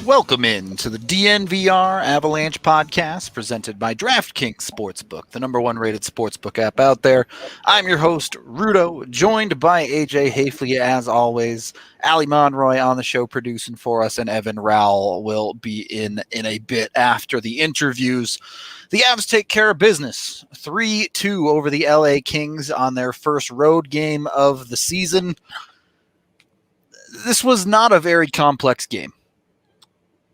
Welcome in to the DNVR Avalanche podcast presented by DraftKings Sportsbook, the number one rated sportsbook app out there. I'm your host, Rudo, joined by AJ Haefele as always. Ali Monroy on the show producing for us, and Evan Rawal will be in a bit after the interviews. The Avs take care of business, 3-2 over the LA Kings on their first road game of the season. This was not a very complex game.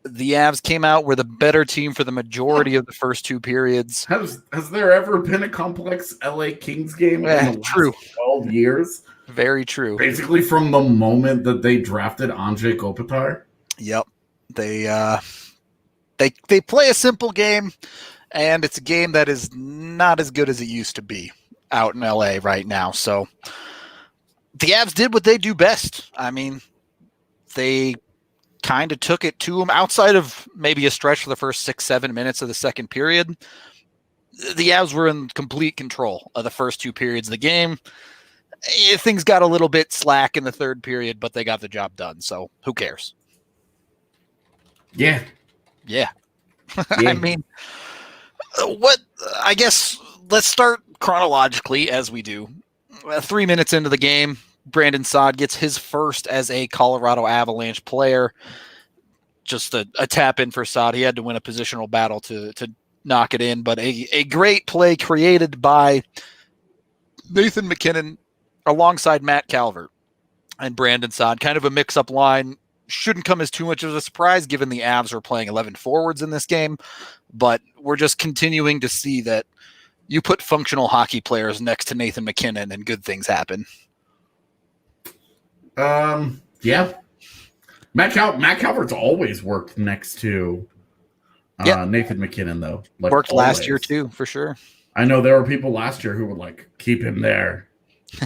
The Avs came out were the better team for the majority of the first two periods. Has there ever been a complex LA Kings game in the last 12 years? Very true. Basically from the moment that they drafted Andrei Kopitar. Yep. They play a simple game, and it's a game that is not as good as it used to be out in LA right now. So the Avs did what they do best. I mean, they kind of took it to them outside of maybe a stretch for the first 6-7 minutes of the second period. The Avs were in complete control of the first two periods of the game. Things got a little bit slack in the third period, but they got the job done. So who cares? Yeah. I mean, I guess let's start chronologically as we do. 3 minutes into the game, Brandon Saad gets his first as a Colorado Avalanche player. Just a tap in for Saad. He had to win a positional battle to knock it in, but a great play created by Nathan MacKinnon alongside Matt Calvert and Brandon Saad. Kind of a mix-up line. Shouldn't come as too much of a surprise given the Avs were playing 11 forwards in this game, but we're just continuing to see that you put functional hockey players next to Nathan MacKinnon and good things happen. Yeah. Matt Calvert's always worked next to Nathan MacKinnon, though. Like worked always. Last year, too, for sure. I know there were people last year who would, keep him there.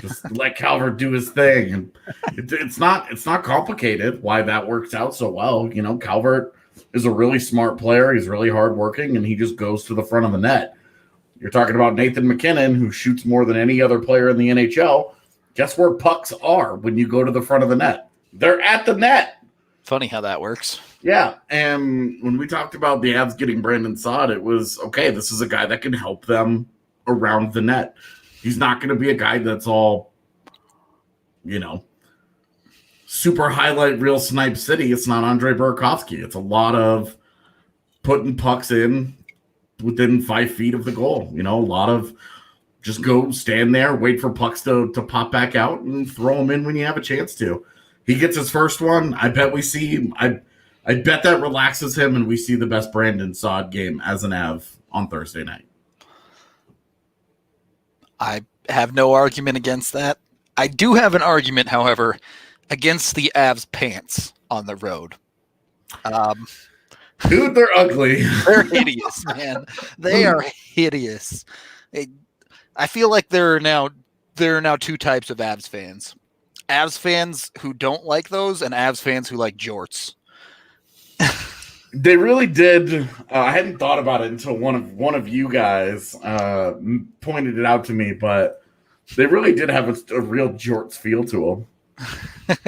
Just let Calvert do his thing. And it's not complicated why that works out so well. You know, Calvert is a really smart player. He's really hardworking, and he just goes to the front of the net. You're talking about Nathan MacKinnon, who shoots more than any other player in the NHL. Guess where pucks are when you go to the front of the net? They're at the net. Funny how that works. Yeah, and when we talked about the Avs getting Brandon Saad, it was, okay, this is a guy that can help them around the net. He's not going to be a guy that's all, super highlight reel snipe city. It's not Andrei Burakovsky. It's a lot of putting pucks in within 5 feet of the goal. A lot of just go stand there, wait for pucks to pop back out, and throw them in when you have a chance to. He gets his first one. I bet we see. I bet that relaxes him, and we see the best Brandon Saad game as an Av on Thursday night. I have no argument against that. I do have an argument, however, against the Avs' pants on the road. Dude, they're ugly. They're hideous, man. They are hideous. I feel like there are now two types of Avs fans. Avs fans who don't like those, and Avs fans who like jorts. They really did. I hadn't thought about it until one of you guys pointed it out to me, but they really did have a real jorts feel to them.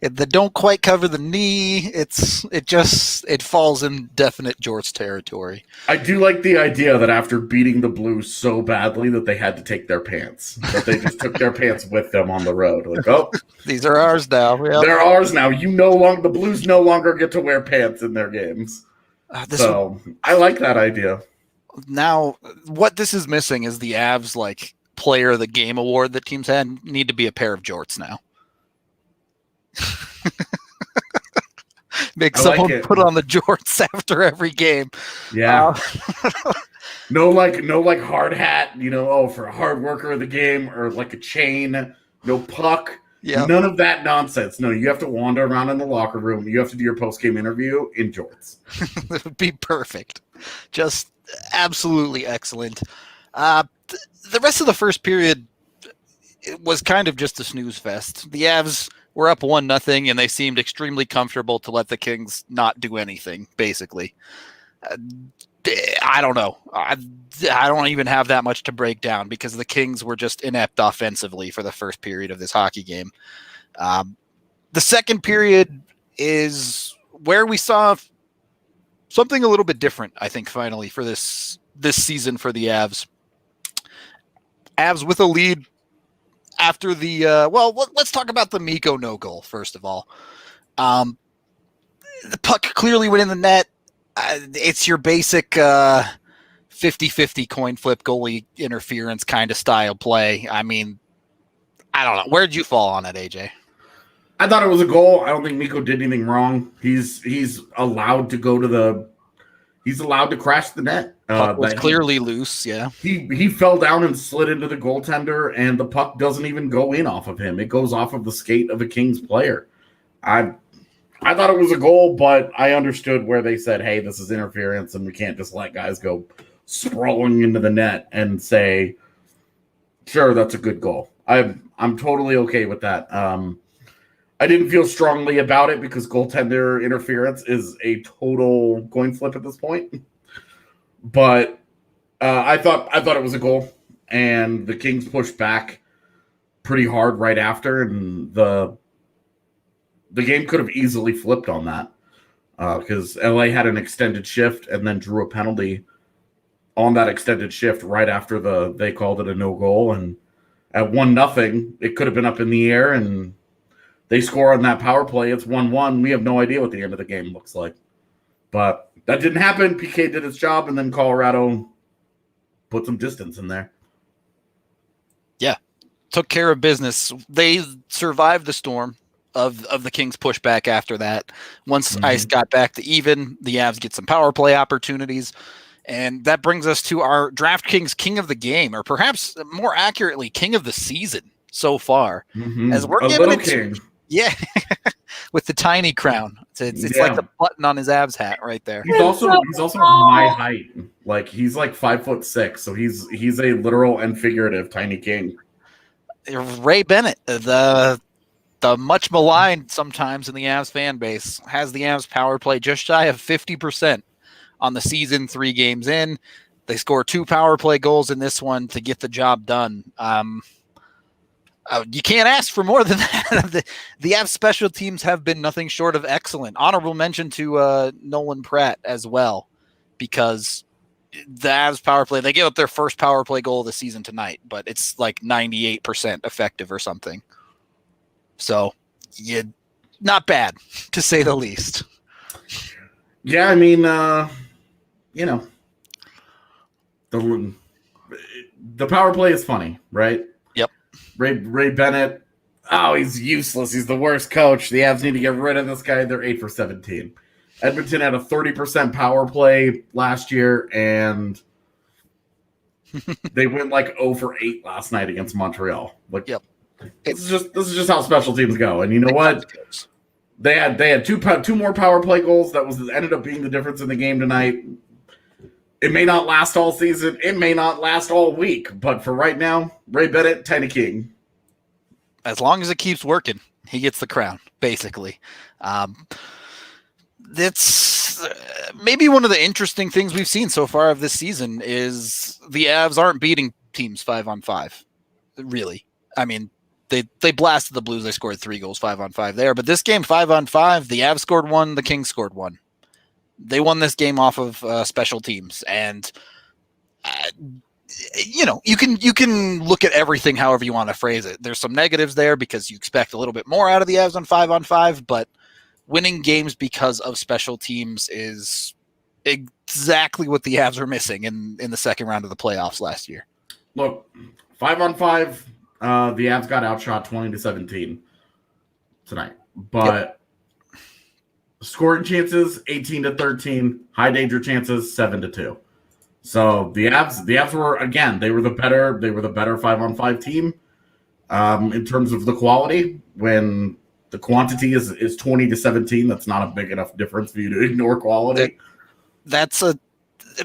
that don't quite cover the knee. It falls in definite jorts territory. I do like the idea that after beating the Blues so badly that they had to take their pants, that they just took their pants with them on the road. Like, oh, these are ours now. Yep. They're ours now. The Blues no longer get to wear pants in their games. I like that idea. Now, what this is missing is the Avs like player of the game award that teams had need to be a pair of jorts now. Make someone put on the jorts after every game. Yeah. No hard hat, for a hard worker of the game, or like a chain, no puck. Yeah. None of that nonsense. No, you have to wander around in the locker room. You have to do your post-game interview in jorts. That would be perfect. Just absolutely excellent. The rest of the first period was kind of just a snooze fest. The Avs were up 1-0, and they seemed extremely comfortable to let the Kings not do anything, basically. I don't know. I don't even have that much to break down because the Kings were just inept offensively for the first period of this hockey game. The second period is where we saw something a little bit different, I think, finally, for this season for the Avs. Avs with a lead after the let's talk about the Mikko no goal first of all. The puck clearly went in the net. It's your basic 50-50 coin flip goalie interference kind of style play. I mean, I don't know. Where'd you fall on it, AJ? I thought it was a goal. I don't think Mikko did anything wrong. He's allowed to go he's allowed to crash the net. Puck was clearly loose, yeah. He fell down and slid into the goaltender, and the puck doesn't even go in off of him. It goes off of the skate of a Kings player. I thought it was a goal, but I understood where they said, hey, this is interference, and we can't just let guys go sprawling into the net and say, sure, that's a good goal. I'm totally okay with that. I didn't feel strongly about it because goaltender interference is a total coin flip at this point. But I thought it was a goal, and the Kings pushed back pretty hard right after, and the game could have easily flipped on that because LA had an extended shift and then drew a penalty on that extended shift right after they called it a no goal, and at 1-0, it could have been up in the air, and they score on that power play. It's 1-1. We have no idea what the end of the game looks like. But that didn't happen. PK did its job, and then Colorado put some distance in there. Yeah. Took care of business. They survived the storm of the Kings pushback after that. Once ice got back to even, the Avs get some power play opportunities. And that brings us to our DraftKings King of the Game, or perhaps more accurately, King of the Season so far. As we're giving it king. Yeah, with the tiny crown. It's like the button on his Avs hat right there. He's also my height. Like he's like 5'6", so he's a literal and figurative tiny king. Ray Bennett, the much maligned sometimes in the Avs fan base, has the Avs power play just shy of 50% on the season, 3 games in. They score 2 power play goals in this one to get the job done. You can't ask for more than that. The Avs special teams have been nothing short of excellent. Honorable mention to Nolan Pratt as well, because the Avs power play, they gave up their first power play goal of the season tonight, but it's like 98% effective or something. So, not bad, to say the least. Yeah, I mean, the power play is funny, right? Yep. Ray Bennett, he's useless. He's the worst coach. The Avs need to get rid of this guy. They're 8 for 17. Edmonton had a 30% power play last year, and they went like 0 for 8 last night against Montreal. Like, yep. This is just how special teams go. And you know what? They had two more power play goals. That ended up being the difference in the game tonight. It may not last all season. It may not last all week. But for right now, Ray Bennett, Tiny King. As long as it keeps working, he gets the crown, basically. That's maybe one of the interesting things we've seen so far of this season is the Avs aren't beating teams 5-on-5. Really. I mean, they blasted the Blues. They scored 3 goals, 5-on-5 there. But this game, 5-on-5, the Avs scored 1, the Kings scored 1. They won this game off of special teams, and you can look at everything however you want to phrase it. There's some negatives there because you expect a little bit more out of the Avs on 5-on-5, but winning games because of special teams is exactly what the Avs were missing in the second round of the playoffs last year. Look, 5-on-5, the Avs got outshot 20-17 tonight, but scoring chances 18-13, high danger chances 7-2. So the Avs were, again, they were the better 5-on-5 team in terms of the quality. When the quantity is 20-17, that's not a big enough difference for you to ignore quality. That's a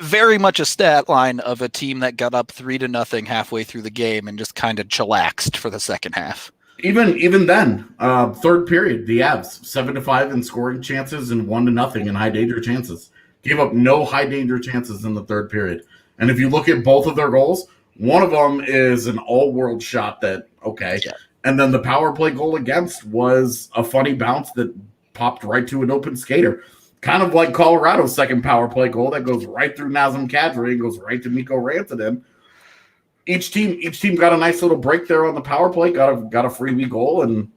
very much a stat line of a team that got up 3-0 halfway through the game and just kind of chillaxed for the second half. Even then, third period, the Avs 7-5 in scoring chances and 1-0 in high danger chances. Gave up no high danger chances in the third period. And if you look at both of their goals, one of them is an all-world shot that, okay. Yeah. And then the power play goal against was a funny bounce that popped right to an open skater. Kind of like Colorado's second power play goal that goes right through Nazem Kadri and goes right to Mikko Rantanen. Each team got a nice little break there on the power play, got a freebie goal, and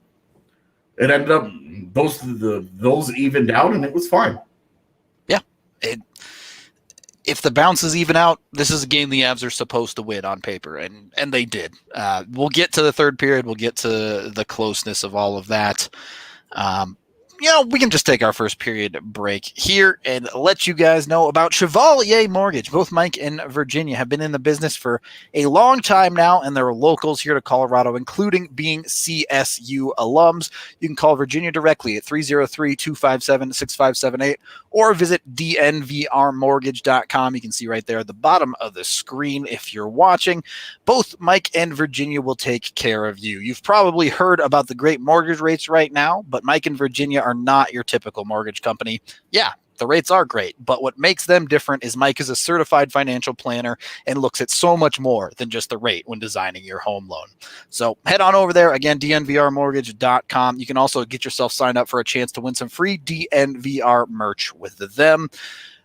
it ended up those evened out, and it was fine. Yeah, if the bounces even out, this is a game the Avs are supposed to win on paper, and they did. We'll get to the third period. We'll get to the closeness of all of that. We can just take our first period break here and let you guys know about Chevalier Mortgage. Both Mike and Virginia have been in the business for a long time now, and they're locals here to Colorado, including being CSU alums. You can call Virginia directly at 303-257-6578 or visit DNVRmortgage.com. You can see right there at the bottom of the screen if you're watching. Both Mike and Virginia will take care of you. You've probably heard about the great mortgage rates right now, but Mike and Virginia are not your typical mortgage company. Yeah, the rates are great, but what makes them different is Mike is a certified financial planner and looks at so much more than just the rate when designing your home loan. So head on over there, again, DNVRmortgage.com. You can also get yourself signed up for a chance to win some free DNVR merch with them.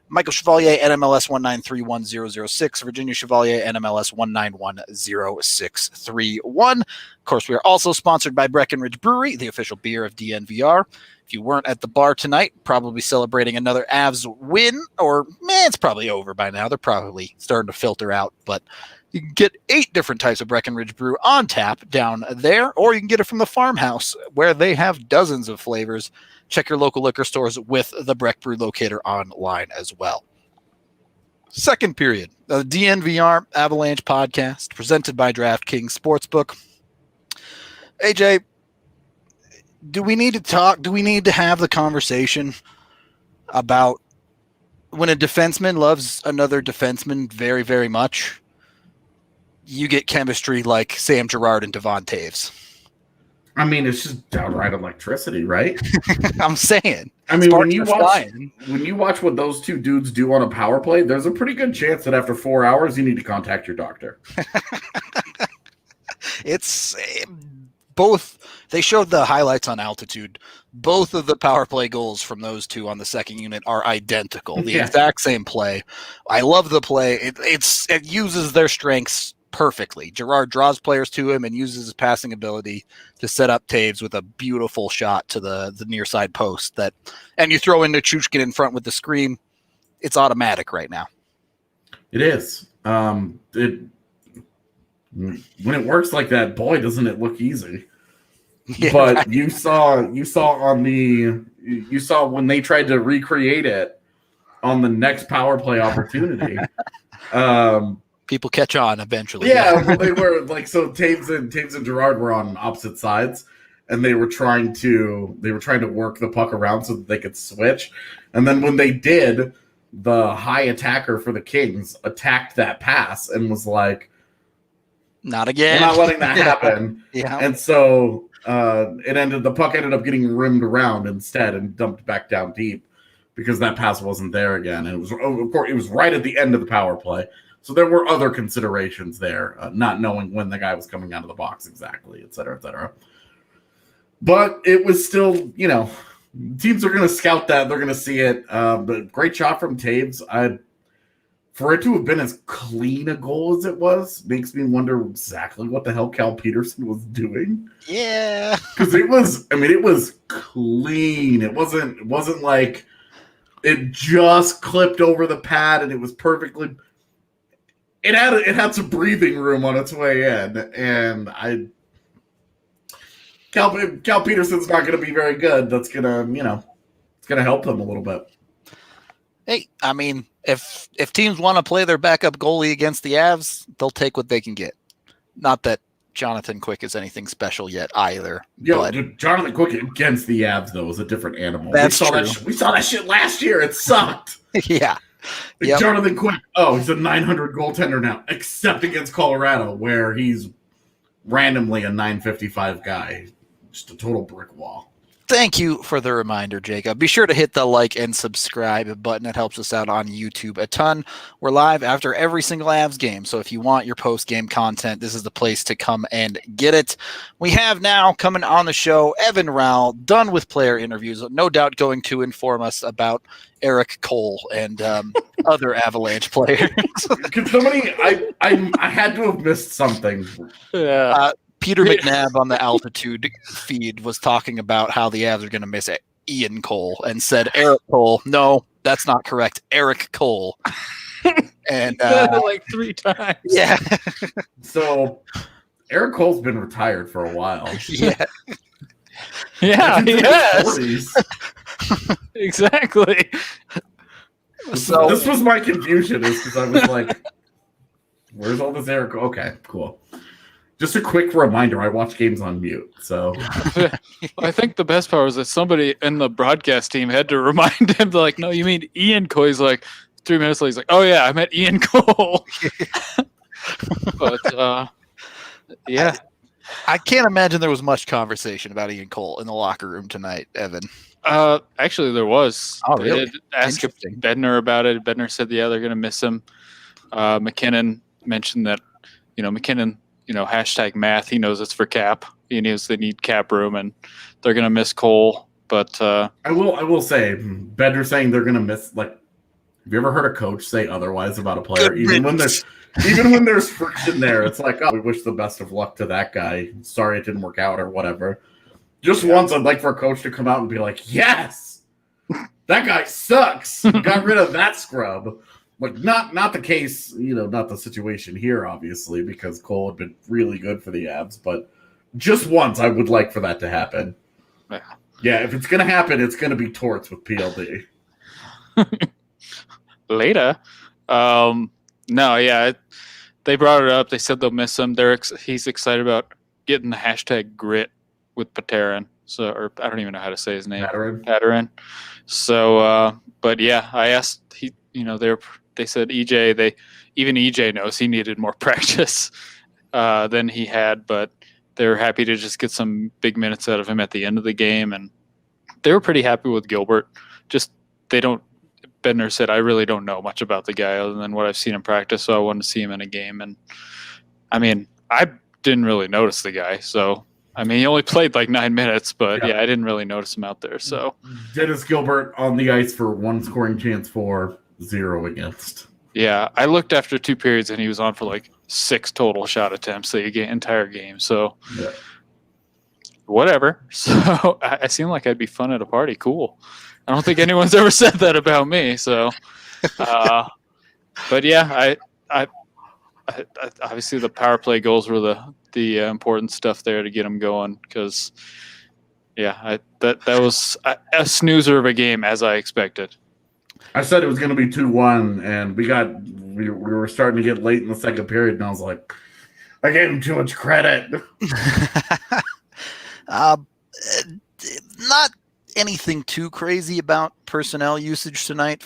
Michael Chevalier, NMLS 1931006. Virginia Chevalier, NMLS 1910631. Of course, we are also sponsored by Breckenridge Brewery, the official beer of DNVR. If you weren't at the bar tonight, probably celebrating another Avs win, or it's probably over by now. They're probably starting to filter out, but you can get 8 different types of Breckenridge Brew on tap down there, or you can get it from the farmhouse where they have dozens of flavors. Check your local liquor stores with the Breck Brew locator online as well. Second period, the DNVR Avalanche podcast presented by DraftKings Sportsbook. AJ, do we need to talk? Do we need to have the conversation about when a defenseman loves another defenseman very, very much, you get chemistry like Sam Girard and Devon Taves? I mean, it's just downright electricity, right? I'm saying. I mean, when you watch what those two dudes do on a power play, there's a pretty good chance that after 4 hours, you need to contact your doctor. It's both. They showed the highlights on Altitude. Both of the power play goals from those two on the second unit are identical. The exact same play. I love the play. It uses their strengths perfectly. Girard draws players to him and uses his passing ability to set up Taves with a beautiful shot to the near side post. And you throw in Nichushkin in front with the scream. It's automatic right now. It is. When it works like that, boy, doesn't it look easy. Yeah, but you saw when they tried to recreate it on the next power play opportunity. People catch on eventually. Yeah, well, they were like, so Taves and Girard were on opposite sides, and they were trying to work the puck around so that they could switch. And then when they did, the high attacker for the Kings attacked that pass and was like, "Not again! We're not letting that happen." Yeah. And so the puck ended up getting rimmed around instead and dumped back down deep because that pass wasn't there again. And it was, of course, it was right at the end of the power play. So there were other considerations there, not knowing when the guy was coming out of the box exactly, et cetera, et cetera. But it was still, teams are going to scout that. They're going to see it. But great shot from Taves. For it to have been as clean a goal as it was, makes me wonder exactly what the hell Cal Peterson was doing. Yeah. Because it was clean. It wasn't like it just clipped over the pad and it was perfectly. It had some breathing room on its way in, and Cal Peterson's not going to be very good. That's gonna it's gonna help them a little bit. Hey, I mean, if teams want to play their backup goalie against the Avs, they'll take what they can get. Not that Jonathan Quick is anything special yet either. Jonathan Quick against the Avs though was a different animal. That's true. We saw that shit last year. It sucked. Yeah. Yep. Jonathan Quick. Oh, he's a 900 goaltender now, except against Colorado, where he's randomly a 955 guy. Just a total brick wall. Thank you for the reminder, Jacob. Be sure to hit the like and subscribe button. It helps us out on YouTube a ton. We're live after every single Avs game, so if you want your post-game content, this is the place to come and get it. We have now coming on the show Evan Rawal, done with player interviews, no doubt going to inform us about Eric Cole and other Avalanche players. Could somebody? I had to have missed something. Yeah. Peter McNabb on the altitude feed was talking about how the Avs are going to miss Ian Cole and said Eric Cole. No, that's not correct. Eric Cole. And like 3 times. Yeah. So Eric Cole's been retired for a while. Yeah. Yeah, he has. Exactly. So this was my confusion, is because I was like, where's all this Eric? Okay, cool. Just a quick reminder, I watch games on mute, so. I think the best part was that somebody in the broadcast team had to remind him, like, no, you mean Ian Cole? He's like, 3 minutes later, he's like, oh, yeah, I meant Ian Cole. But, yeah. I can't imagine there was much conversation about Ian Cole in the locker room tonight, Evan. Actually, there was. Oh, really? They did ask Bednar about it. Bednar said, yeah, they're going to miss him. MacKinnon mentioned that, MacKinnon, hashtag math, he knows it's for cap. He knows they need cap room, and they're going to miss Cole. But I will say, Bednar saying they're going to miss, like, have you ever heard a coach say otherwise about a player? Even when there's friction there, it's like, oh, we wish the best of luck to that guy. Sorry it didn't work out or whatever. Just once, I'd like for a coach to come out and be like, yes, that guy sucks. Got rid of that scrub. Like, not the case, not the situation here, obviously, because Cole had been really good for the Avs. But just once, I would like for that to happen. Yeah, if it's going to happen, it's going to be torts with PLD. Later. No, yeah. They brought it up. They said they'll miss him. He's excited about getting the hashtag grit with Paterin. So, or I don't even know how to say his name. Paterin. So, but yeah, I asked, they said even EJ knows he needed more practice than he had, but they were happy to just get some big minutes out of him at the end of the game. And they were pretty happy with Gilbert. Bednar said, I really don't know much about the guy other than what I've seen in practice, so I wanted to see him in a game. And, I mean, I didn't really notice the guy. So, I mean, he only played like 9 minutes, but, yeah I didn't really notice him out there. So Dennis Gilbert on the ice for 1 scoring chance for 0 against. Yeah, I looked after 2 periods, and he was on for like 6 total shot attempts the entire game. So, whatever. So, I seem like I'd be fun at a party. Cool. I don't think anyone's ever said that about me. So, but yeah, I obviously the power play goals were the important stuff there to get them going. Because, that was a snoozer of a game, as I expected. I said it was going to be 2-1, and we were starting to get late in the second period, and I was like, I gave him too much credit. Not anything too crazy about personnel usage tonight.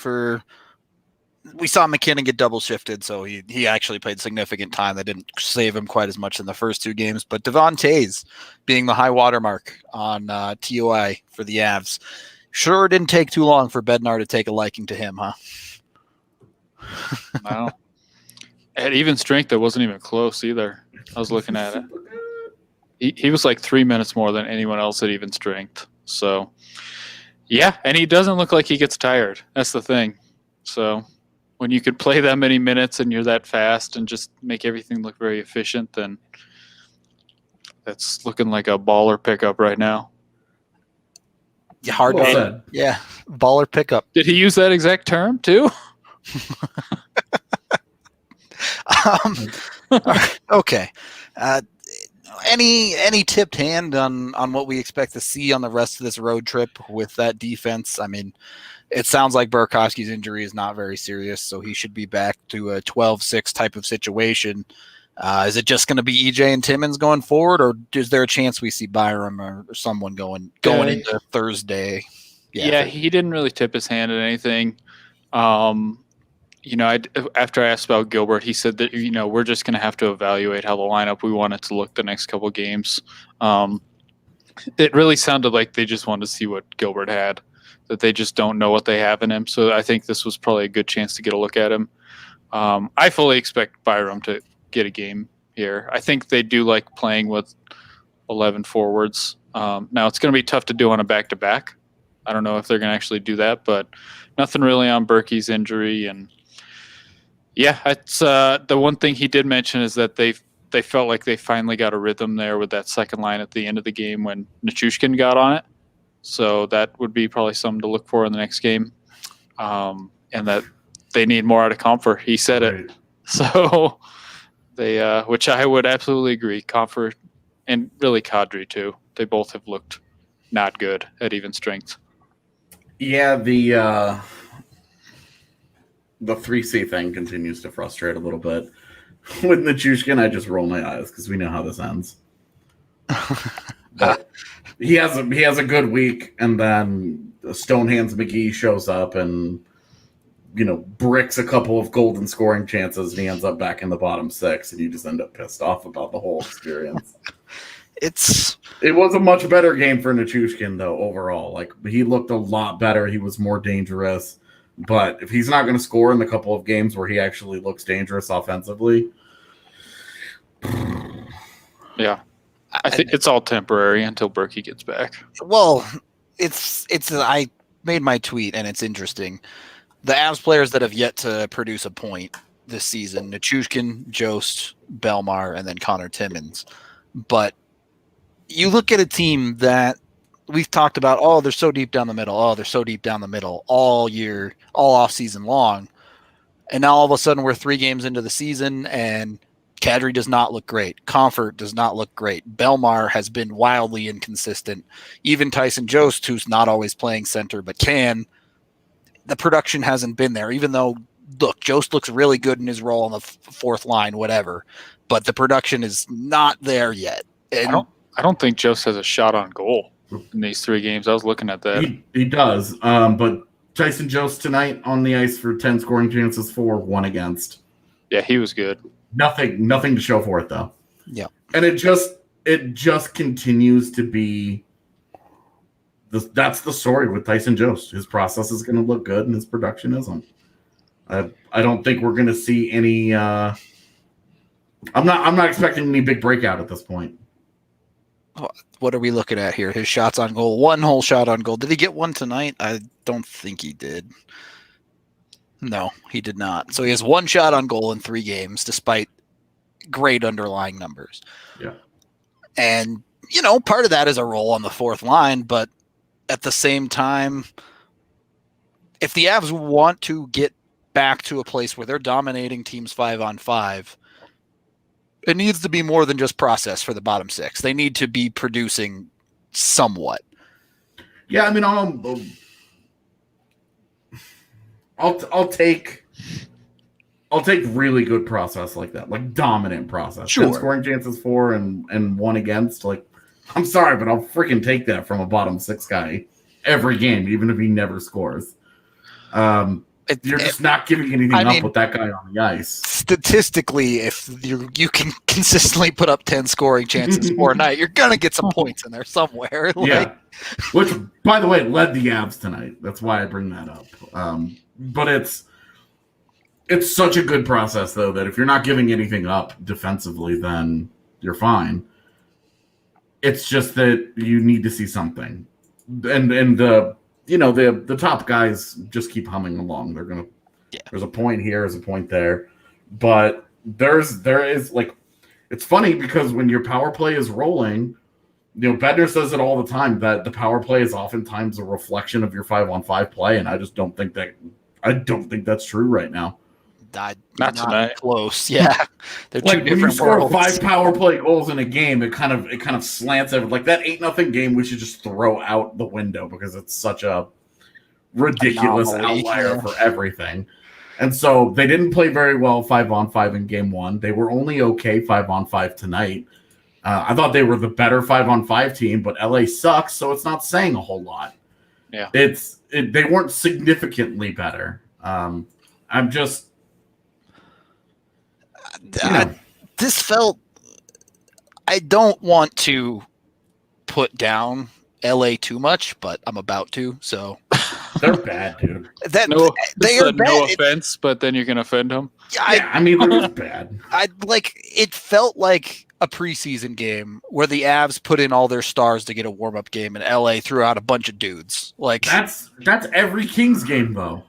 We saw MacKinnon get double shifted, so he actually played significant time. That didn't save him quite as much in the first 2 games. But Devon Toews being the high watermark on TOI for the Avs. Sure didn't take too long for Bednar to take a liking to him, huh? Well, At even strength, it wasn't even close either. I was looking at it. He was like 3 minutes more than anyone else at even strength. So, yeah, and he doesn't look like he gets tired. That's the thing. So, when you could play that many minutes and you're that fast and just make everything look very efficient, then that's looking like a baller pickup right now. Hard to yeah, baller pickup. Did he use that exact term too? Okay. Any tipped hand on what we expect to see on the rest of this road trip with that defense? I mean, it sounds like Burakovsky's injury is not very serious, so he should be back to a 12-6 type of situation. Is it just going to be EJ and Timmins going forward, or is there a chance we see Byram or someone going into Thursday? Yeah, he didn't really tip his hand at anything. After I asked about Gilbert, he said that, we're just going to have to evaluate how the lineup we want it to look the next couple games. It really sounded like they just wanted to see what Gilbert had, that they just don't know what they have in him. So I think this was probably a good chance to get a look at him. I fully expect Byram to get a game here. I think they do like playing with 11 forwards. Now, it's going to be tough to do on a back-to-back. I don't know if they're going to actually do that, but nothing really on Berkey's injury. And yeah, it's the one thing he did mention is that they felt like they finally got a rhythm there with that second line at the end of the game when Nichushkin got on it. So that would be probably something to look for in the next game. And that they need more out of Comfort. He said it. So they, which I would absolutely agree. Comfort and really Kadri too. They both have looked not good at even strength. Yeah, the 3C thing continues to frustrate a little bit. With Nichushkin, I just roll my eyes because we know how this ends. But he has a good week, and then Stonehands McGee shows up and bricks a couple of golden scoring chances, and he ends up back in the bottom six, and you just end up pissed off about the whole experience. It was a much better game for Nichushkin, though, overall. Like, he looked a lot better. He was more dangerous. But if he's not going to score in the couple of games where he actually looks dangerous offensively. Yeah. I think it's all temporary until Berkey gets back. Well, I made my tweet, and it's interesting. The Avs players that have yet to produce a point this season, Nichushkin, Jost, Belmar, and then Connor Timmins. But you look at a team that we've talked about, they're so deep down the middle. They're so deep down the middle all year, all off season long. And now all of a sudden we're 3 games into the season and Kadri does not look great. Comfort does not look great. Belmar has been wildly inconsistent. Even Tyson Jost, who's not always playing center but can, the production hasn't been there. Even though, look, Jost looks really good in his role on the fourth line, whatever. But the production is not there yet. And I don't think Jost has a shot on goal in these 3 games. I was looking at that. He does. But Tyson Jost tonight on the ice for 10 scoring chances, 4, 1 against. Yeah, he was good. Nothing to show for it, though. Yeah. And it just continues to be that's the story with Tyson Jost. His process is going to look good and his production isn't. I don't think we're going to see any I'm not expecting any big breakout at this point. What are we looking at here? His shots on goal. 1 whole shot on goal. Did he get one tonight? I don't think he did. No, he did not. So he has 1 shot on goal in 3 games, despite great underlying numbers. Yeah. And, part of that is a role on the fourth line, but at the same time, if the Avs want to get back to a place where they're dominating teams 5-on-5, it needs to be more than just process for the bottom 6. They need to be producing somewhat. Yeah, I mean, I'll take really good process like that, like dominant process. Sure. 10 scoring chances, 4 and 1 against. Like, I'm sorry, but I'll freaking take that from a bottom 6 guy every game, even if he never scores. You're just not giving anything up with that guy on the ice. Statistically, if you can consistently put up 10 scoring chances for a night, you're going to get some points in there somewhere. Yeah. Which, by the way, led the Avs tonight. That's why I bring that up. But It's such a good process, though, that if you're not giving anything up defensively, then you're fine. It's just that you need to see something, and the top guys just keep humming along. They're gonna. Yeah. There's a point here, there's a point there, but there is like, it's funny because when your power play is rolling, Bednar says it all the time that the power play is oftentimes a reflection of your 5-on-5 play, and I just don't think that's true right now. Not tonight. Close, yeah. They're like two when you different score worlds. 5 power play goals in a game, it kind of slants everything. Like that 8-0 game, we should just throw out the window because it's such a ridiculous outlier for everything. And so they didn't play very well 5-on-5 in game 1. They were only okay 5-on-5 tonight. I thought they were the better 5-on-5 team, but LA sucks, so it's not saying a whole lot. Yeah, they weren't significantly better. I'm just. This felt. I don't want to put down LA too much, but I'm about to. So they're bad, dude. They are bad. No offense, but then you're gonna offend them. I mean, they're just bad. It felt like a preseason game where the Avs put in all their stars to get a warm-up game, and LA threw out a bunch of dudes. Like that's every Kings game, though.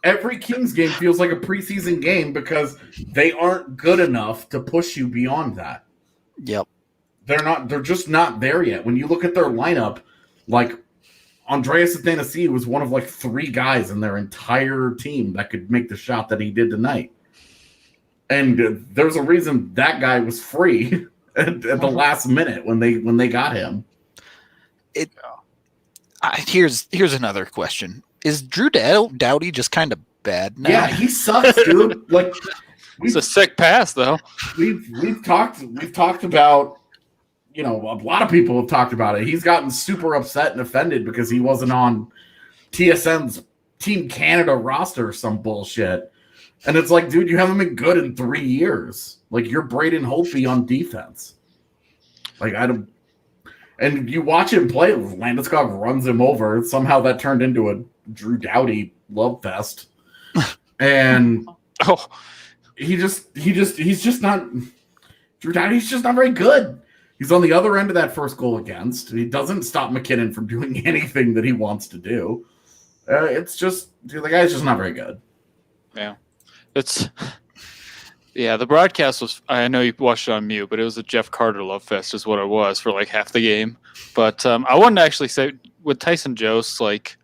Every Kings game feels like a preseason game because they aren't good enough to push you beyond that. Yep. They're just not there yet. When you look at their lineup, like Andreas Athanasiou was one of like 3 guys in their entire team that could make the shot that he did tonight. And there's a reason that guy was free at the last minute when they got him. Here's another question. Is Drew Doughty just kind of bad now? Yeah, he sucks, dude. Like, it's a sick pass, though. We've talked about, a lot of people have talked about it. He's gotten super upset and offended because he wasn't on TSN's Team Canada roster or some bullshit. And it's like, dude, you haven't been good in 3 years. Like, you're Braden Holtby on defense. Like, and you watch him play, Landeskog runs him over. Somehow that turned into a Drew Doughty love fest. And he's just not Drew Doughty's just not very good. He's on the other end of that first goal against. He doesn't stop MacKinnon from doing anything that he wants to do. It's just, dude, the guy's just not very good. Yeah. The broadcast was, I know you watched it on mute, but it was a Jeff Carter love fest is what it was for like half the game. But I wanted to actually say with Tyson Jost, like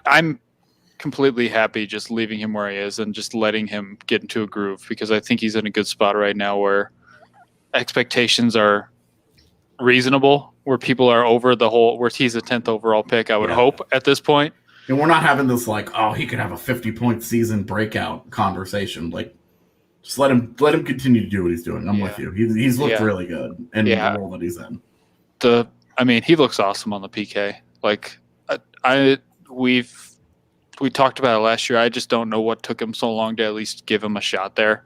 I'm completely happy just leaving him where he is and just letting him get into a groove because I think he's in a good spot right now where expectations are reasonable, where people are over where he's a 10th overall pick, I would hope at this point. And we're not having this like, oh, he could have a 50-point season breakout conversation. Like, just let him continue to do what he's doing. I'm with you. He's looked really good in the role that he's in. He looks awesome on the PK. Like, we talked about it last year. I just don't know what took him so long to at least give him a shot there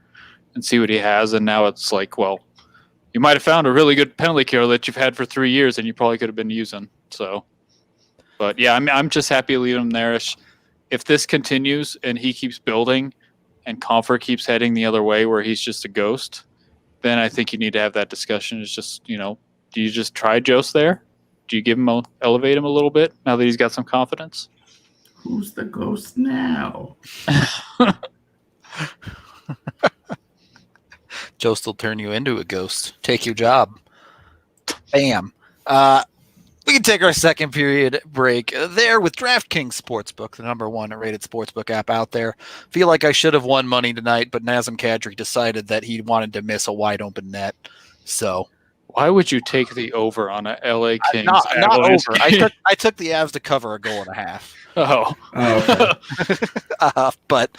and see what he has. And now it's like, well, you might have found a really good penalty kill that you've had for 3 years and you probably could have been using. So, but yeah, I'm just happy leaving him there. If this continues and he keeps building and Comfort keeps heading the other way where he's just a ghost, then I think you need to have that discussion. It's just, do you just try Jost there? Do you elevate him a little bit now that he's got some confidence? Who's the ghost now? Jost will turn you into a ghost. Take your job. Bam. We can take our second period break there with DraftKings Sportsbook, the #1 rated sportsbook app out there. Feel like I should have won money tonight, but Nazem Kadri decided that he wanted to miss a wide open net. So why would you take the over on a LA Kings? Not over. I took the Avs to cover 1.5 goals. Oh. But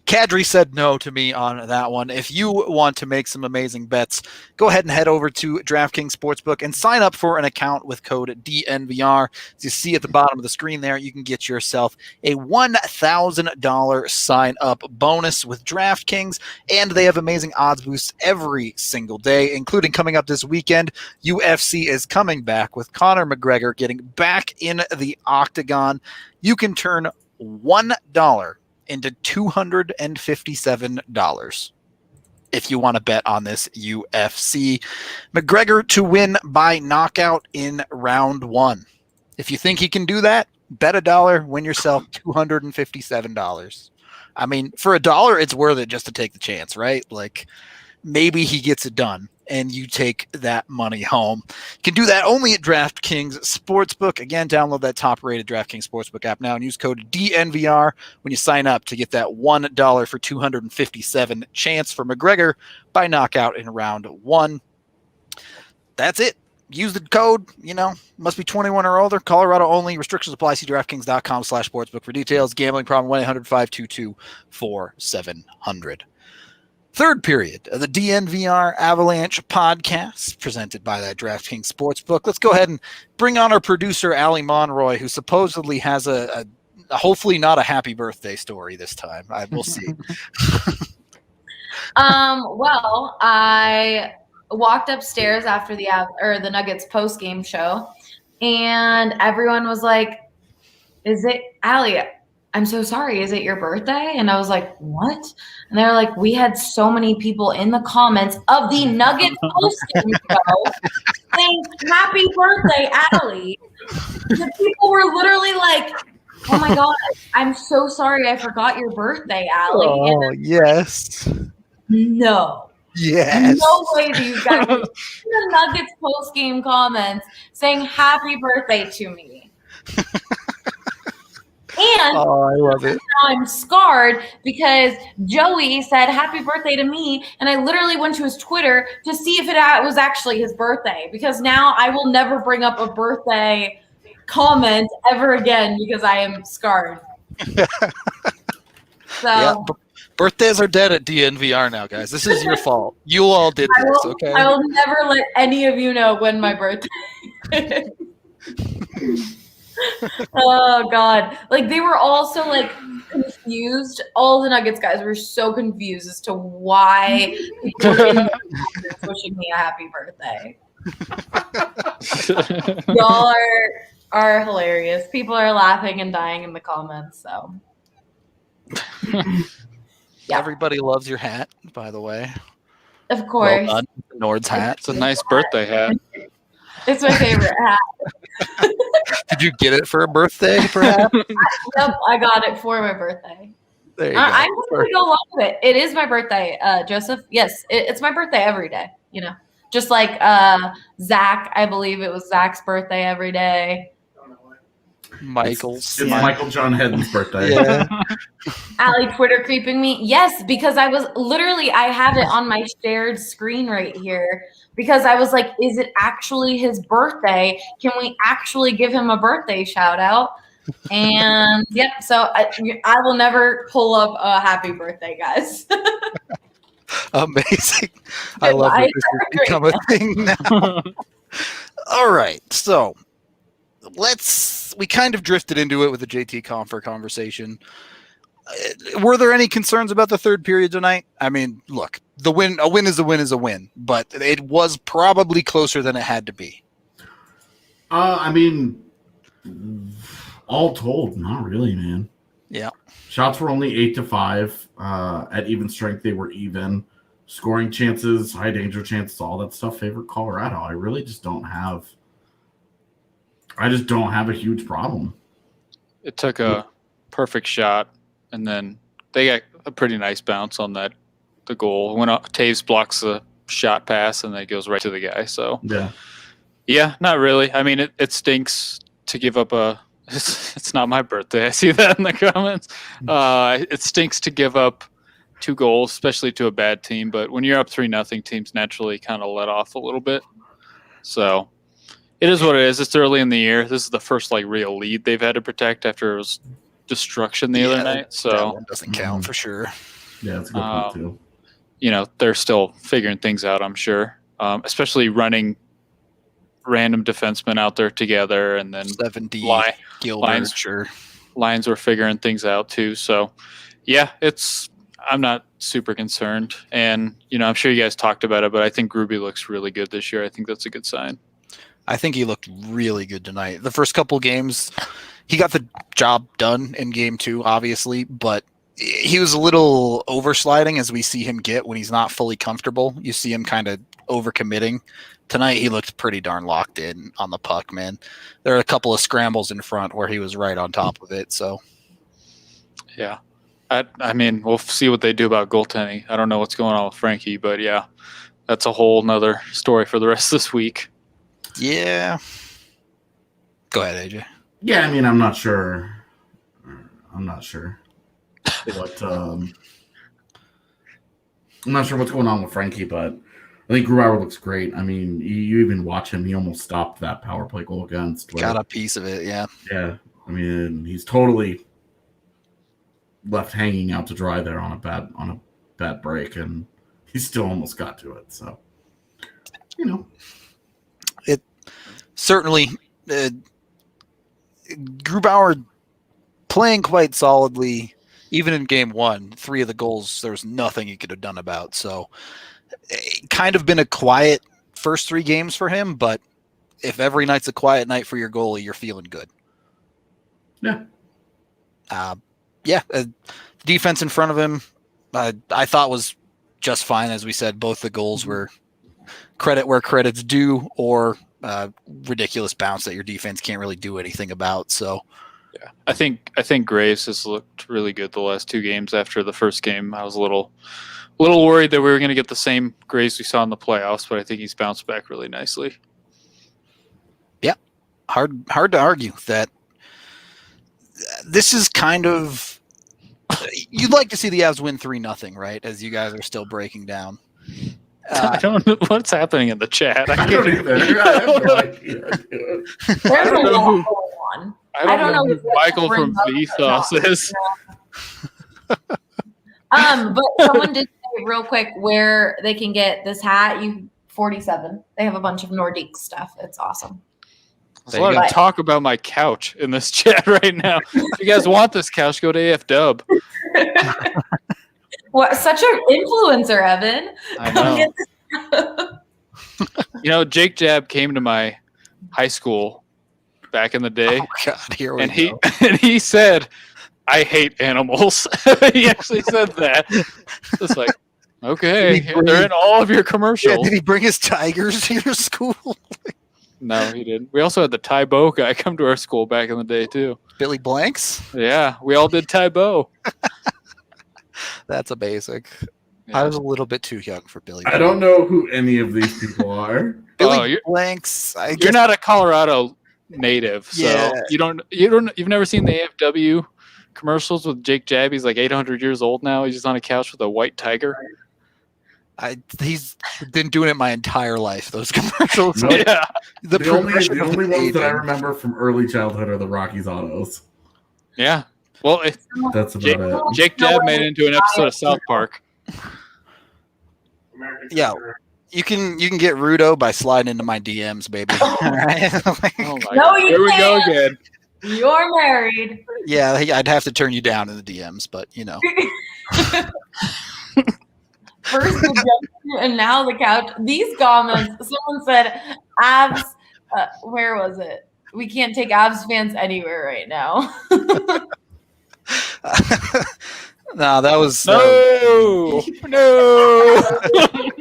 Kadri said no to me on that one. If you want to make some amazing bets, go ahead and head over to DraftKings Sportsbook and sign up for an account with code DNVR. As you see at the bottom of the screen there, you can get yourself a $1,000 sign-up bonus with DraftKings, and they have amazing odds boosts every single day, including coming up this weekend. UFC is coming back with Conor McGregor getting back in the octagon. You can turn $1 into $257 if you want to bet on this UFC. McGregor to win by knockout in round 1. If you think he can do that, bet $1, win yourself $257. I mean, for $1, it's worth it just to take the chance, right? Like, maybe he gets it done and you take that money home. You can do that only at DraftKings Sportsbook. Again, download that top-rated DraftKings Sportsbook app now and use code DNVR when you sign up to get that $1 for $257 chance for McGregor by knockout in round 1. That's it. Use the code, must be 21 or older. Colorado only. Restrictions apply. See DraftKings.com/sportsbook for details. Gambling problem, 1-800-522-4700. Third period of the DNVR Avalanche podcast presented by that DraftKings Sportsbook. Let's go ahead and bring on our producer, Allie Monroy, who supposedly has a hopefully not a happy birthday story this time. We'll see. Well, I walked upstairs after the Nuggets post-game show, and everyone was like, "Is it Allie? I'm so sorry. Is it your birthday?" And I was like, "What?" And they were like, "We had so many people in the comments of the Nuggets post-game show saying happy birthday, Allie." The people were literally like, "Oh my God, I'm so sorry. I forgot your birthday, Allie." Oh, yes. No. Yes. No way do you guys in the Nuggets post-game comments saying happy birthday to me. And I love it. now I'm scarred because Joey said happy birthday to me, and I literally went to his Twitter to see if it was actually his birthday, because now I will never bring up a birthday comment ever again because I am scarred. So birthdays are dead at DNVR now, guys. This is your fault. You all did this, okay? I will never let any of you know when my birthday is. Oh God. Like, they were also like confused. All the Nuggets guys were so confused as to why people were in the comments wishing me a happy birthday. Y'all are hilarious. People are laughing and dying in the comments, so yeah. Everybody loves your hat, by the way. Of course. Well done. Nord's hat. It's a nice birthday hat. It's my favorite hat. Did you get it for a birthday, perhaps? Yep, I got it for my birthday. There you go. I'm going to go along with it. It is my birthday, Joseph. Yes, it's my birthday every day, Just like Zach, I believe it was Zach's birthday every day. Michael's. It's Michael John Hedden's birthday. Yeah. Allie Twitter creeping me. Yes, because I have it on my shared screen right here, because I was like, is it actually his birthday? Can we actually give him a birthday shout out? And yep, so I will never pull up a happy birthday, guys. Amazing. I love that this has become a thing now. All right, so we kind of drifted into it with the JT Confer conversation. Were there any concerns about the third period tonight? I mean, look, a win is a win, but it was probably closer than it had to be. I mean, all told, not really, man. Yeah. Shots were only 8-5. At even strength, they were even. Scoring chances, high danger chances, all that stuff favored Colorado. I just don't have a huge problem. It took a perfect shot, and then they got a pretty nice bounce on the goal. When Taves blocks the shot pass, and then it goes right to the guy. So yeah, not really. I mean, it stinks to give up it's not my birthday. I see that in the comments. It stinks to give up 2 goals, especially to a bad team. But when you're up 3-0, teams naturally kind of let off a little bit. So it is what it is. It's early in the year. This is the first real lead they've had to protect after it was destruction the other night. So that one doesn't count for sure. Yeah, that's a good point too. They're still figuring things out, I'm sure. Especially running random defensemen out there together, and then 70 Lions, sure. Lions were figuring things out too. So yeah, I'm not super concerned. And, I'm sure you guys talked about it, but I think Gruby looks really good this year. I think that's a good sign. I think he looked really good tonight. The first couple games, he got the job done in game 2, obviously, but he was a little oversliding as we see him get when he's not fully comfortable. You see him kind of overcommitting. Tonight he looked pretty darn locked in on the puck, man. There are a couple of scrambles in front where he was right on top of it. So, yeah. I mean, we'll see what they do about goaltending. I don't know what's going on with Frankie, but yeah, that's a whole nother story for the rest of this week. Yeah. Go ahead, AJ. Yeah, I mean, I'm not sure what I'm not sure what's going on with Frankie, but I think Grubauer looks great. I mean, you even watch him; he almost stopped that power play goal against. Got a piece of it, yeah. Yeah, I mean, he's totally left hanging out to dry there on a bad break, and he still almost got to it. So, it certainly Grubauer playing quite solidly. Even in game 1, 3 of the goals, there was nothing he could have done about. So, it kind of been a quiet first 3 games for him, but if every night's a quiet night for your goalie, you're feeling good. Yeah. The defense in front of him, I thought was just fine. As we said, both the goals were credit where credit's due, or ridiculous bounce that your defense can't really do anything about. So, yeah, I think Graves has looked really good the last 2 games. After the first game, I was a little worried that we were going to get the same Graves we saw in the playoffs, but I think he's bounced back really nicely. Yeah, hard to argue that. This is kind of you'd like to see the Avs win 3-0, right? As you guys are still breaking down. I don't know what's happening in the chat. I don't either. I have no idea. There's a lot going on. I don't know who Michael from Vsauce is. But someone did say real quick where they can get this hat. 47. They have a bunch of Nordique stuff. It's awesome. There's a lot of talk about my couch in this chat right now. If you guys want this couch, go to AF Dub. What? Such an influencer, Evan. I know. Jake Jab came to my high school back in the day. Oh God, here we go. And he said, "I hate animals." He actually said that. It's like, okay, they're in all of your commercials. Yeah, did he bring his tigers to your school? No, he didn't. We also had the Ty Bo guy come to our school back in the day too. Billy Blanks? Yeah, we all did Ty Bo. That's a basic. Yeah. I was a little bit too young for Billy. I don't know who any of these people are. Billy Blanks. You're not a Colorado native, so you've never seen the AFW commercials with Jake Jab. He's like 800 years old now. He's just on a couch with a white tiger. He's been doing it my entire life. Those commercials. Nope. Yeah. The only ones that I remember from early childhood are the Rockies autos. Yeah. Well, That's about it. Jake Jab made it into an episode of South Park. Yeah. You can get Rudo by sliding into my DMs, baby. All right? Oh my No, you Here we go can't. again. You're married. Yeah, I'd have to turn you down in the DMs, but you know. First the Justin and now the couch. These comments, someone said, Avs, where was it? We can't take Avs fans anywhere right now. No, that was No.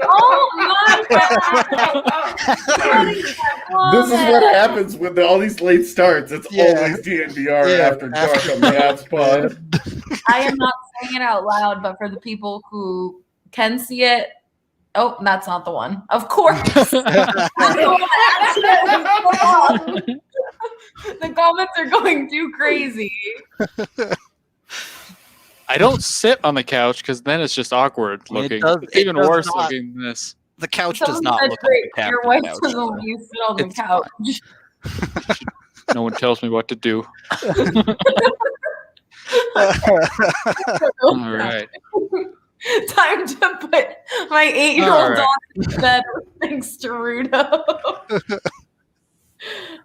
Oh my God. This is what happens when all these late starts. It's always DNVR after dark on the Avs pod. I am not saying it out loud, but for the people who can see it, oh, that's not the one. Of course. The comments are going too crazy. I don't sit on the couch because then it's just awkward looking. It's even worse looking than this. The couch Someone does not said, look like the your captain wife couch. doesn't let you sit on the It's couch. No one tells me what to do. All right. Time to put my 8-year-old daughter to bed thanks to Rudo.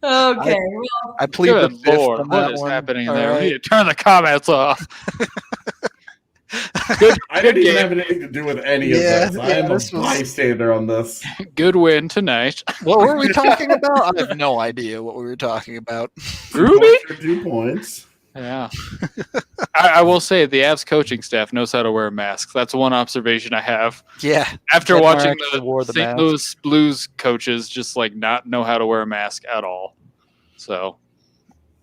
Okay. I plead the Good fifth Lord, on what that is one. happening All there? right. We need to turn the comments off. I didn't even have anything to do with any of this. I am a bystander on this. Good win tonight. What were we talking about? I have no idea what we were talking about. Ruby? 2 points. Yeah. I will say the Avs coaching staff knows how to wear masks. That's one observation I have. Yeah. After Bednar watching actually the wore the St. mask. Louis Blues coaches just like not know how to wear a mask at all. So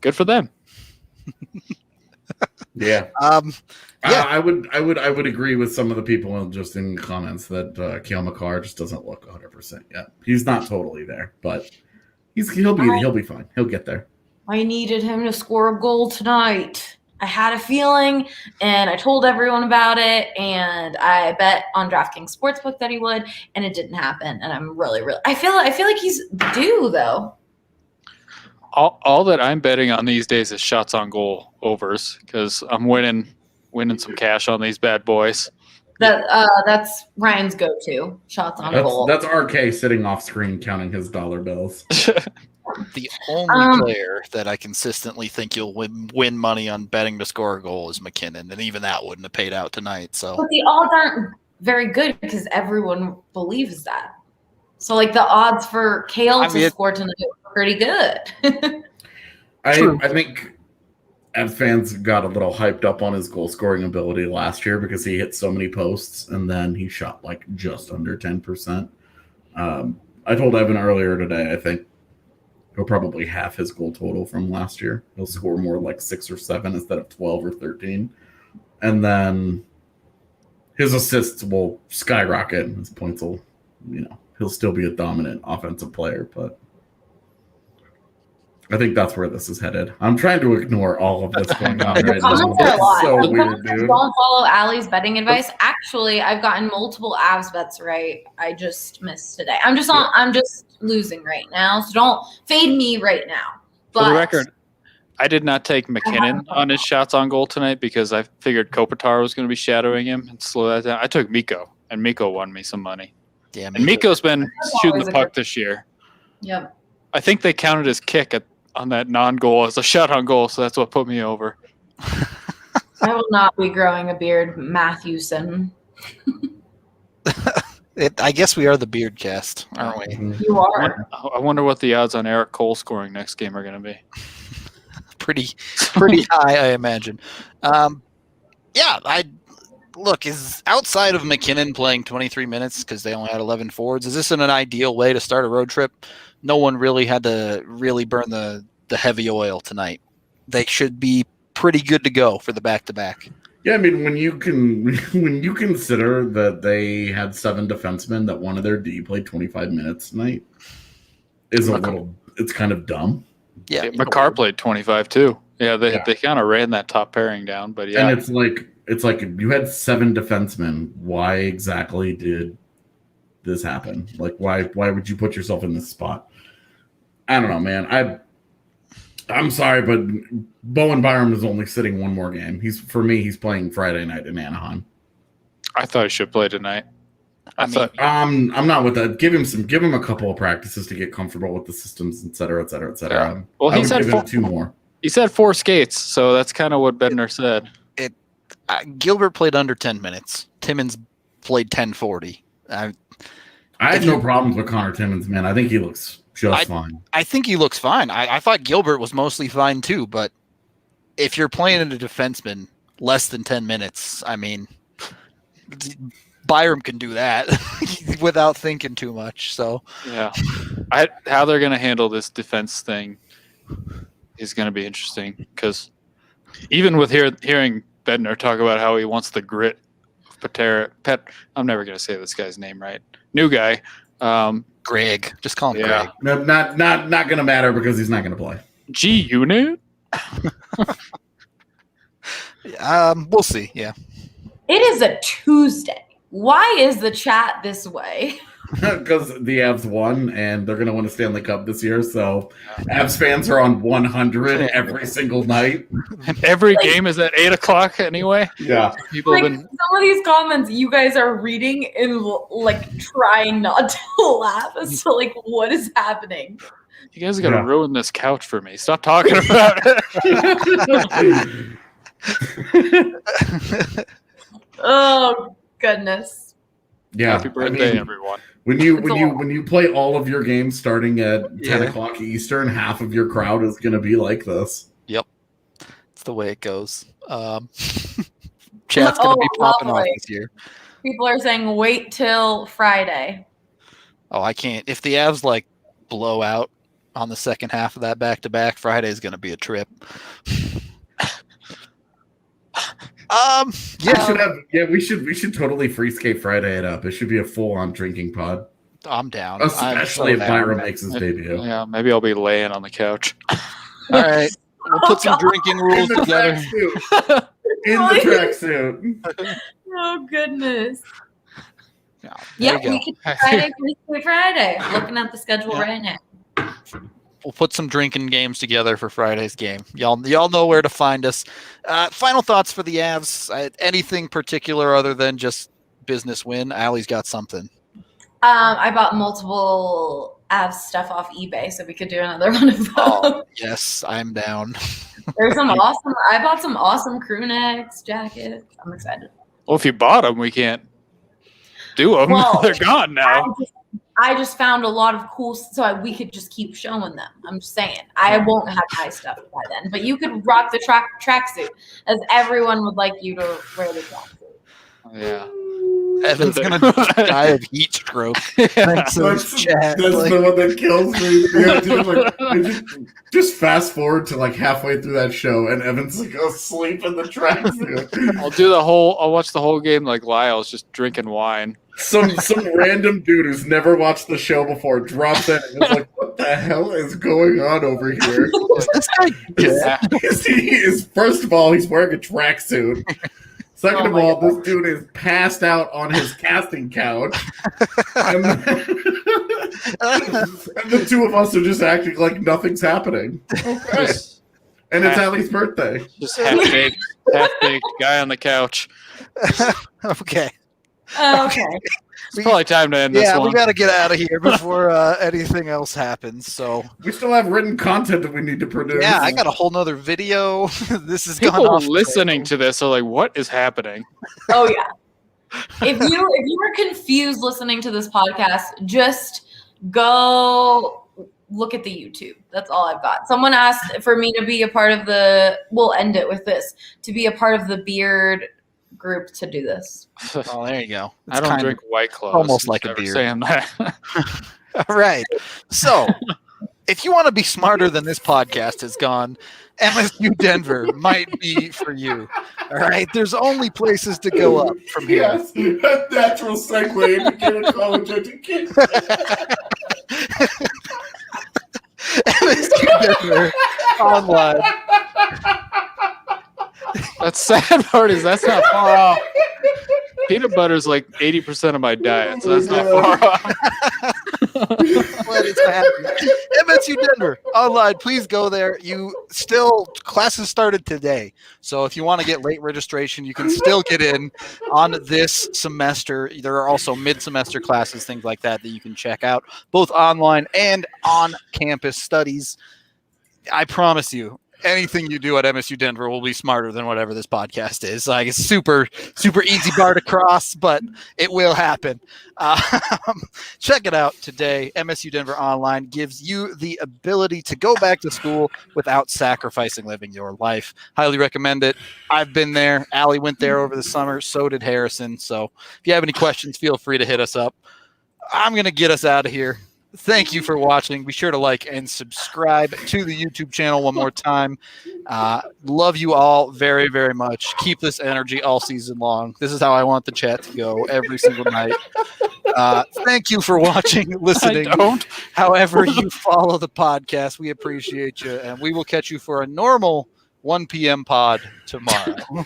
good for them. Yeah. Yeah. I would agree with some of the people just in comments that Cale Makar just doesn't look 100% yet. He's not totally there, but he'll be fine. He'll get there. I needed him to score a goal tonight. I had a feeling, and I told everyone about it, and I bet on DraftKings Sportsbook that he would, and it didn't happen. And I'm really I feel like he's due though. All that I'm betting on these days is shots on goal overs because I'm winning some cash on these bad boys. That's Ryan's go-to shots on goal. That's RK sitting off screen counting his dollar bills. The only player that I consistently think you'll win money on betting to score a goal is MacKinnon, and even that wouldn't have paid out tonight. So, but the odds aren't very good because everyone believes that. So, like the odds for Cale to score tonight are pretty good. I think Avs fans got a little hyped up on his goal scoring ability last year because he hit so many posts, and then he shot like just under 10%. I told Evan earlier today, I think he'll probably half his goal total from last year. He'll score more like 6 or 7 instead of 12 or 13. And then his assists will skyrocket and his points will, he'll still be a dominant offensive player. But I think that's where this is headed. I'm trying to ignore all of this going on right now. It's so weird, dude. Don't follow Allie's betting advice. Actually, I've gotten multiple Avs bets right. I just missed today. I'm just losing right now, so don't fade me right now. But for the record, I did not take MacKinnon on his shots on goal tonight because I figured Kopitar was going to be shadowing him and slow that down. I took Mikko, and Mikko won me some money. Yeah, and Mikko's been shooting the puck this year. Yep. I think they counted his kick on that non-goal as a shot on goal, so that's what put me over. I will not be growing a beard, Matthewson. I guess we are the beard cast, aren't we? You are. I wonder what the odds on Eric Cole scoring next game are going to be. Pretty high, I imagine. Is outside of MacKinnon playing 23 minutes because they only had 11 forwards, is this an ideal way to start a road trip? No one really had to burn the heavy oil tonight. They should be pretty good to go for the back-to-back. Yeah, I mean, when you consider that they had 7 defensemen, that one of their D played 25 minutes tonight, it's kind of dumb. Yeah, Makar played 25 too. Yeah, they kind of ran that top pairing down, but yeah. And it's like you had 7 defensemen. Why exactly did this happen? Like, why would you put yourself in this spot? I don't know, man. I'm sorry, but Bowen Byram is only sitting one more game. He's playing Friday night in Anaheim. I thought he should play tonight. I'm not with that. Give him a couple of practices to get comfortable with the systems, et cetera, et cetera, et cetera. Yeah. Well, he said 2 more. He said 4 skates, so that's kind of what Bednar said. Gilbert played under 10 minutes. Timmins played 10:40. I have no problems with Connor Timmins, man. I think he looks just fine. I think he looks fine. I thought Gilbert was mostly fine too, but if you're playing a defenseman less than 10 minutes, I mean, Byram can do that without thinking too much. So yeah, how they're going to handle this defense thing is going to be interesting because even with hearing Bednar talk about how he wants the grit of Patera, I'm never going to say this guy's name right. New guy. Greg. Just call him Greg. No, not going to matter because he's not going to play. G-Unit? We'll see. Yeah. It is a Tuesday. Why is the chat this way? Because the Avs won, and they're going to win a Stanley Cup this year. So Avs fans are on 100 every single night. Every game is at 8 o'clock anyway. Yeah. People some of these comments you guys are reading and like trying not to laugh. So like, what is happening? You guys are going to ruin this couch for me. Stop talking about it. Oh, goodness. Yeah. Happy birthday, everyone. When you play all of your games starting at 10 o'clock Eastern, half of your crowd is going to be like this. Yep. It's the way it goes. Chat's going to be popping off lovely. this year. People are saying wait till Friday. Oh, I can't. If the Avs like blow out on the second half of that back-to-back, Friday is going to be a trip. We should totally free skate Friday it up. It should be a full-on drinking pod. I'm down. Especially if Byron makes his debut. Yeah, maybe I'll be laying on the couch. All right. We'll put some drinking rules together. In the tracksuit. Oh, goodness. Yeah, Yep, we can Friday. Looking at the schedule right now. We'll put some drinking games together for Friday's game. Y'all know where to find us. Final thoughts for the Avs. Anything particular other than just business win? Allie's got something. I bought multiple Avs stuff off eBay, so we could do another one of those. Oh, yes, I'm down. There's some awesome. I bought some awesome crew necks, jackets. I'm excited. Well, if you bought them, we can't do them. Well, they're gone now. I just found a lot of cool, so we could just keep showing them. I'm just saying. I won't have my stuff by then, but you could rock the tracksuit, as everyone would like you to wear the tracksuit. Yeah. Evan's going to die of heat stroke. Thanks to this chat. That's the one that kills me. Yeah, dude, just fast forward to like halfway through that show, and Evan's like asleep in the tracksuit. I'll watch the whole game like Lyle's just drinking wine. Some random dude who's never watched the show before drops in and is like, "What the hell is going on over here?" Is this guy dead? First of all, he's wearing a tracksuit. Second of all, this dude is passed out on his casting couch. And the two of us are just acting like nothing's happening. Okay. And it's Allie's birthday. Just half-baked guy on the couch. Okay. Okay. It's probably time to end this one. Yeah, we got to get out of here before anything else happens. So we still have written content that we need to produce. Yeah, I got a whole nother video. This is people gone off listening to this are like, "What is happening?" Oh yeah. If you were confused listening to this podcast, just go look at the YouTube. That's all I've got. Someone asked for me to be a part of the. We'll end it with this. To be a part of the beard group to do this. Oh, there you go. I don't drink White Claws. Almost like a beer. Saying that. All right. So, if you want to be smarter than this podcast has gone, MSU Denver might be for you. All right. There's only places to go up from here. Yes, a natural segue into get a college education. MSU Denver online. That's sad part is that's not far off. Peanut butter is like 80% of my diet, so that's not far off. What is happening? MSU Denver online. Please go there. Classes started today, so if you want to get late registration, you can still get in on this semester. There are also mid-semester classes, things like that you can check out, both online and on-campus studies. I promise you, anything you do at MSU Denver will be smarter than whatever this podcast is. Like, it's super, super easy bar to cross, but it will happen. Check it out today. MSU Denver Online gives you the ability to go back to school without sacrificing living your life. Highly recommend it. I've been there. Allie went there over the summer. So did Harrison. So if you have any questions, feel free to hit us up. I'm going to get us out of here. Thank you for watching. Be sure to like and subscribe to the YouTube channel one more time. Love you all very, very much. Keep this energy all season long. This is how I want the chat to go every single night. Thank you for watching, listening. However you follow the podcast, we appreciate you. And we will catch you for a normal 1 p.m. pod tomorrow.